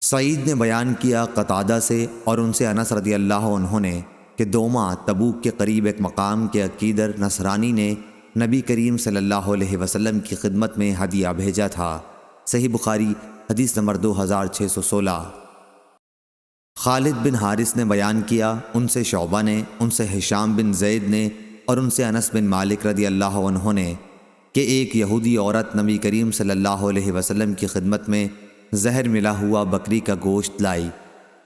سعید نے بیان کیا قتادہ سے اور ان سے انس رضی اللہ عنہ نے کہ دوما تبوک کے قریب ایک مقام کے عقیدر نصرانی نے نبی کریم صلی اللہ علیہ وسلم کی خدمت میں ہدیہ بھیجا تھا۔ صحیح بخاری حدیث نمبر 2616۔ خالد بن حارث نے بیان کیا ان سے شعبہ نے، ان سے ہشام بن زید نے اور ان سے انس بن مالک رضی اللہ عنہ نے کہ ایک یہودی عورت نبی کریم صلی اللہ علیہ وسلم کی خدمت میں زہر ملا ہوا بکری کا گوشت لائی۔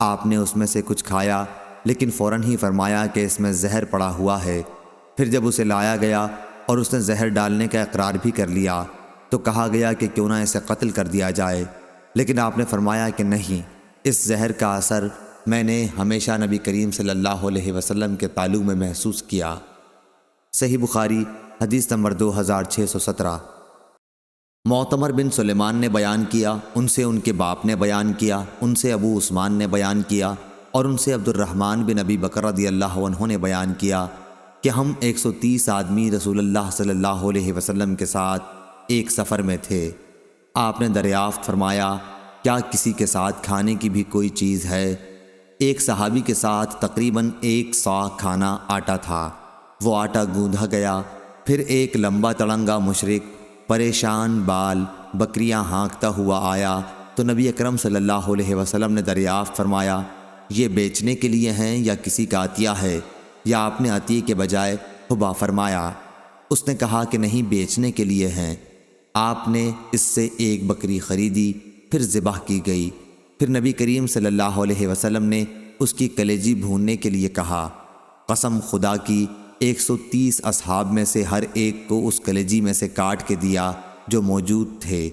آپ نے اس میں سے کچھ کھایا لیکن فوراً ہی فرمایا کہ اس میں زہر پڑا ہوا ہے۔ پھر جب اسے لایا گیا اور اس نے زہر ڈالنے کا اقرار بھی کر لیا تو کہا گیا کہ کیوں نہ اسے قتل کر دیا جائے، لیکن آپ نے فرمایا کہ نہیں، اس زہر کا اثر میں نے ہمیشہ نبی کریم صلی اللہ علیہ وسلم کے تعلق میں محسوس کیا۔ صحیح بخاری حدیث نمبر 2617۔ معتمر بن سلیمان نے بیان کیا ان سے ان کے باپ نے بیان کیا، ان سے ابو عثمان نے بیان کیا اور ان سے عبد الرحمن بن ابی بکر رضی اللہ عنہ نے بیان کیا کہ ہم 130 آدمی رسول اللہ صلی اللہ علیہ وسلم کے ساتھ ایک سفر میں تھے۔ آپ نے دریافت فرمایا کیا کسی کے ساتھ کھانے کی بھی کوئی چیز ہے؟ ایک صحابی کے ساتھ تقریباً 1 صاع کھانا آٹا تھا۔ وہ آٹا گوندھا گیا۔ پھر ایک لمبا تڑنگا مشرک پریشان بال بکریاں ہانکتا ہوا آیا تو نبی اکرم صلی اللہ علیہ وسلم نے دریافت فرمایا یہ بیچنے کے لیے ہیں یا کسی کا عطیہ ہے، یا آپ نے عطیے کے بجائے حبا فرمایا؟ اس نے کہا کہ نہیں، بیچنے کے لیے ہیں۔ آپ نے اس سے ایک بکری خریدی، پھر ذبح کی گئی۔ پھر نبی کریم صلی اللہ علیہ وسلم نے اس کی کلیجی بھوننے کے لیے کہا۔ قسم خدا کی 130 اصحاب میں سے ہر ایک کو اس کلیجی میں سے کاٹ کے دیا جو موجود تھے۔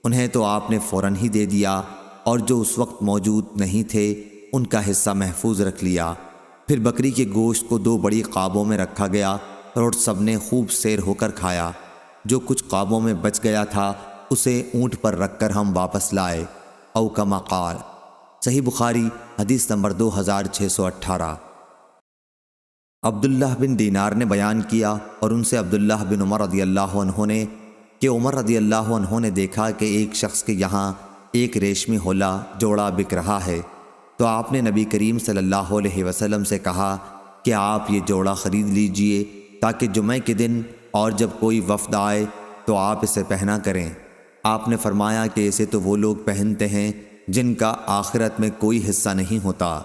انہیں تو آپ نے فوراً ہی دے دیا، اور جو اس وقت موجود نہیں تھے ان کا حصہ محفوظ رکھ لیا۔ پھر بکری کے گوشت کو 2 بڑی قابوں میں رکھا گیا اور سب نے خوب سیر ہو کر کھایا۔ جو کچھ قابوں میں بچ گیا تھا اسے اونٹ پر رکھ کر ہم واپس لائے، او کما قال۔ صحیح بخاری حدیث نمبر 2618۔ عبداللہ بن دینار نے بیان کیا اور ان سے عبداللہ بن عمر رضی اللہ عنہ نے کہ عمر رضی اللہ عنہ نے دیکھا کہ ایک شخص کے یہاں ایک ریشمی حلہ جوڑا بک رہا ہے، تو آپ نے نبی کریم صلی اللہ علیہ وسلم سے کہا کہ آپ یہ جوڑا خرید لیجئے تاکہ جمعہ کے دن اور جب کوئی وفد آئے تو آپ اسے پہنا کریں۔ آپ نے فرمایا کہ اسے تو وہ لوگ پہنتے ہیں جن کا آخرت میں کوئی حصہ نہیں ہوتا۔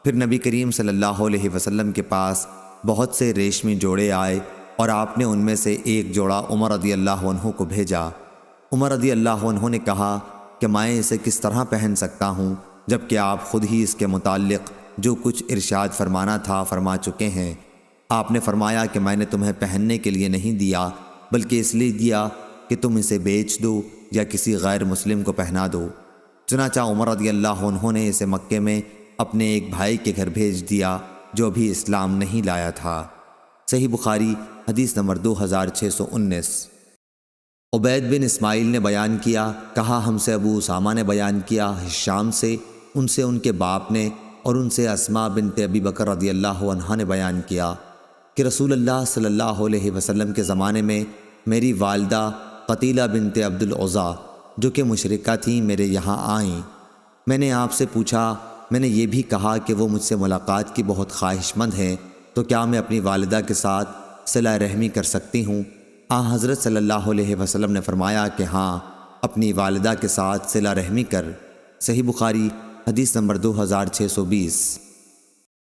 پھر نبی کریم صلی اللہ علیہ وسلم کے پاس بہت سے ریشمی جوڑے آئے اور آپ نے ان میں سے ایک جوڑا عمر رضی اللہ عنہ کو بھیجا۔ عمر رضی اللہ عنہ نے کہا کہ میں اسے کس طرح پہن سکتا ہوں جبکہ آپ خود ہی اس کے متعلق جو کچھ ارشاد فرمانا تھا فرما چکے ہیں۔ آپ نے فرمایا کہ میں نے تمہیں پہننے کے لیے نہیں دیا بلکہ اس لیے دیا کہ تم اسے بیچ دو یا کسی غیر مسلم کو پہنا دو۔ چنانچہ عمر رضی اللہ عنہ نے اسے مکے میں اپنے ایک بھائی کے گھر بھیج دیا جو ابھی اسلام نہیں لایا تھا۔ صحیح بخاری حدیث نمبر 2619۔ عبید بن اسماعیل نے بیان کیا، کہا ہم سے ابو اسامہ نے بیان کیا ہشام سے، ان سے ان کے باپ نے اور ان سے اسماء بنت ابی بکر رضی اللہ عنہا نے بیان کیا کہ رسول اللہ صلی اللہ علیہ وسلم کے زمانے میں میری والدہ قتیلہ بنت عبد العزیٰ جو کہ مشرکہ تھیں میرے یہاں آئیں۔ میں نے آپ سے پوچھا، میں نے یہ بھی کہا کہ وہ مجھ سے ملاقات کی بہت خواہش مند ہیں، تو کیا میں اپنی والدہ کے ساتھ صلہ رحمی کر سکتی ہوں؟ حضرت صلی اللہ علیہ وسلم نے فرمایا کہ ہاں، اپنی والدہ کے ساتھ صلہ رحمی کر۔ صحیح بخاری حدیث نمبر 2620۔